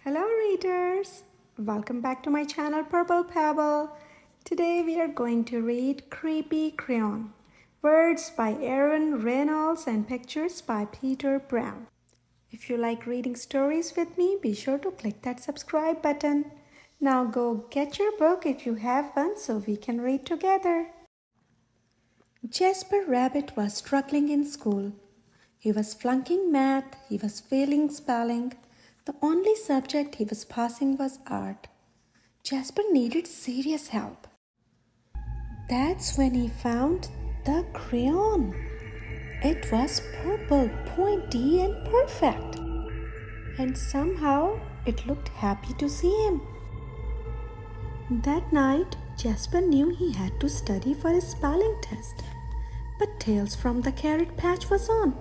Hello readers! Welcome back to my channel Purple Pebble. Today we are going to read Creepy Crayon. Words by Reynolds and pictures by Peter Brown. If you like reading stories with me, be sure to click that subscribe button. Now go get your book if you have one so we can read together. Jasper Rabbit was struggling in school. He was flunking math, he was failing spelling. The only subject he was passing was art. Jasper needed serious help. That's when he found the crayon. It was purple, pointy, and perfect. And somehow it looked happy to see him. That night, Jasper knew he had to study for his spelling test. But Tales from the Carrot Patch was on.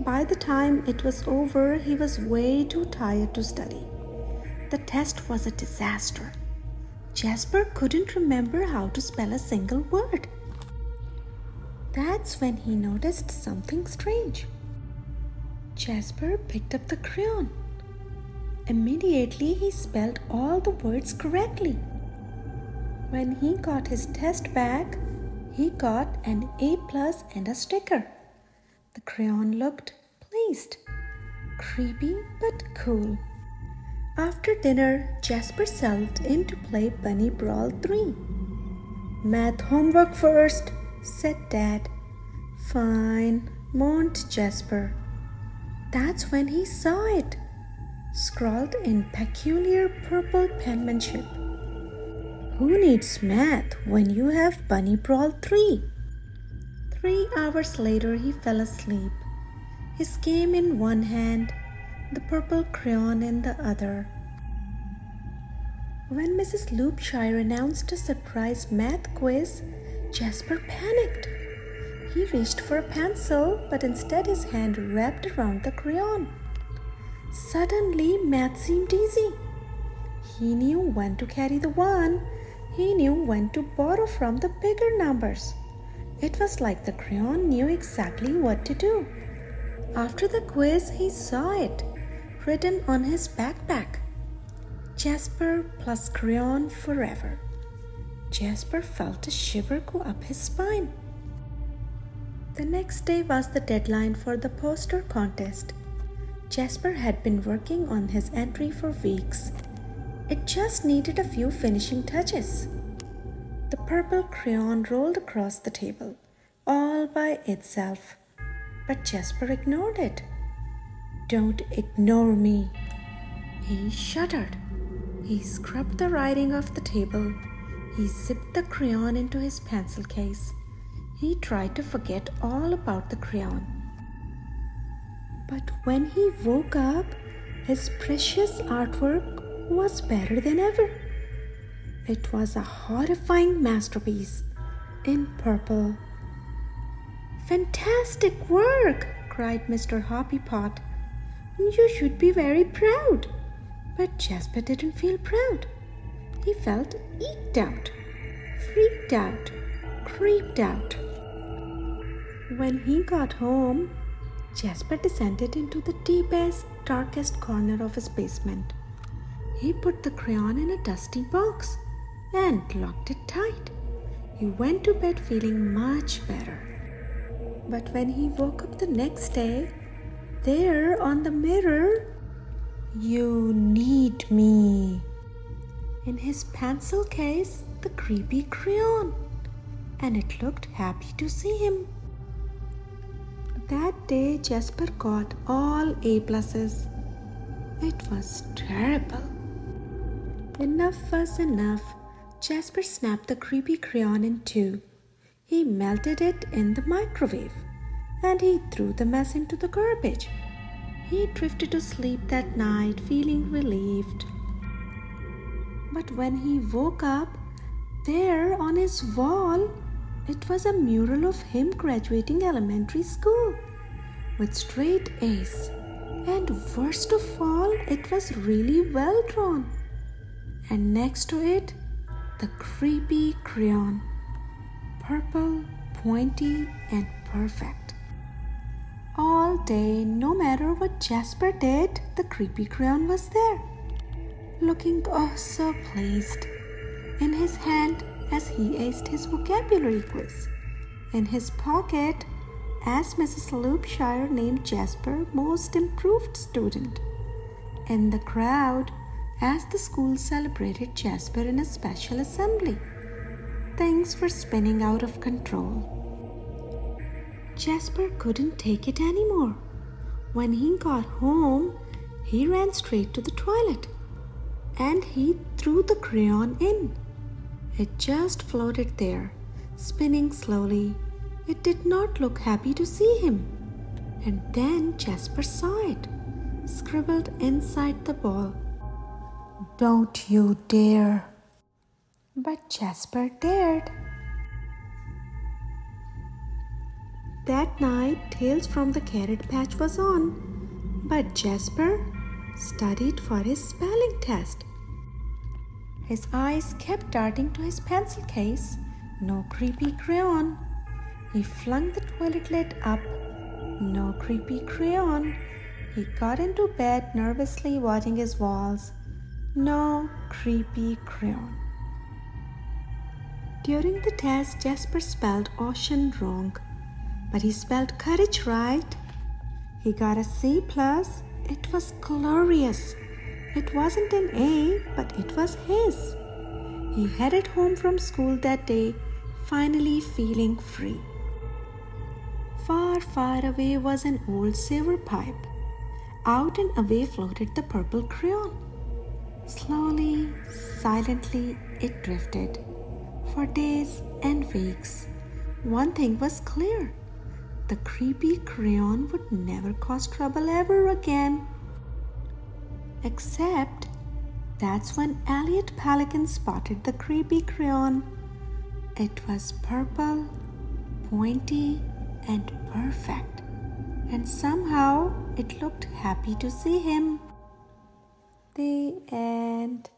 By the time it was over, he was way too tired to study. The test was a disaster. Jasper couldn't remember how to spell a single word. That's when he noticed something strange. Jasper picked up the crayon. Immediately, he spelled all the words correctly. When he got his test back, he got an A+ and a sticker. The crayon looked pleased, creepy but cool. After dinner, Jasper settled in to play Bunny Brawl 3. Math homework first, said Dad. Fine, moaned Jasper. That's when he saw it, scrawled in peculiar purple penmanship. Who needs math when you have Bunny Brawl 3? 3 hours later, he fell asleep, his game in one hand, the purple crayon in the other. When Mrs. Loopshire announced a surprise math quiz, Jasper panicked. He reached for a pencil, but instead his hand wrapped around the crayon. Suddenly, math seemed easy. He knew when to carry the one. He knew when to borrow from the bigger numbers. It was like the crayon knew exactly what to do. After the quiz, he saw it, written on his backpack. Jasper plus crayon forever. Jasper felt a shiver go up his spine. The next day was the deadline for the poster contest. Jasper had been working on his entry for weeks. It just needed a few finishing touches. The purple crayon rolled across the table, all by itself. But Jasper ignored it. Don't ignore me. He shuddered. He scrubbed the writing off the table. He zipped the crayon into his pencil case. He tried to forget all about the crayon. But when he woke up, his precious artwork was better than ever. It was a horrifying masterpiece in purple. Fantastic work, cried Mr. Hoppypot. You should be very proud. But Jasper didn't feel proud. He felt eked out, freaked out, creeped out. When he got home, Jasper descended into the deepest, darkest corner of his basement. He put the crayon in a dusty box and locked it tight. He went to bed feeling much better. But when he woke up the next day, there on the mirror, "You need me." In his pencil case, the creepy crayon, and it looked happy to see him. That day, Jasper got all A+. It was terrible. Enough was enough. Jasper snapped the creepy crayon in two. He melted it in the microwave, and he threw the mess into the garbage. He drifted to sleep that night, feeling relieved. But when he woke up, there on his wall, it was a mural of him graduating elementary school with straight A's. And worst of all, it was really well drawn. And next to it, the creepy crayon, purple, pointy, and perfect. All day, no matter what Jasper did, the creepy crayon was there. looking oh so pleased, in his hand as he aced his vocabulary quiz, in his pocket as Mrs. Loopshire named Jasper Most Improved Student, in the crowd as the school celebrated Jasper in a special assembly. Things were spinning out of control. Jasper couldn't take it anymore. When he got home, he ran straight to the toilet and he threw the crayon in. It just floated there, spinning slowly. It did not look happy to see him. And then Jasper saw it, scribbled inside the ball. "Don't you dare." But Jasper dared. That night, Tales from the Carrot Patch was on, but Jasper studied for his spelling test. His eyes kept darting to his pencil case. No creepy crayon. He flung the toilet lid up. No creepy crayon. He got into bed nervously watching his walls. No creepy crayon. During the test, Jasper spelled ocean wrong, but he spelled courage right. He got a C+. It was glorious. It wasn't an A, but it was his. He headed home from school that day, finally feeling free. Far, far away was an old sewer pipe. Out and away floated the purple crayon. Slowly, silently, it drifted. For days and weeks, one thing was clear. The creepy crayon would never cause trouble ever again. Except that's when Elliot Pelican spotted the creepy crayon. It was purple, pointy, and perfect. And somehow it looked happy to see him. The end.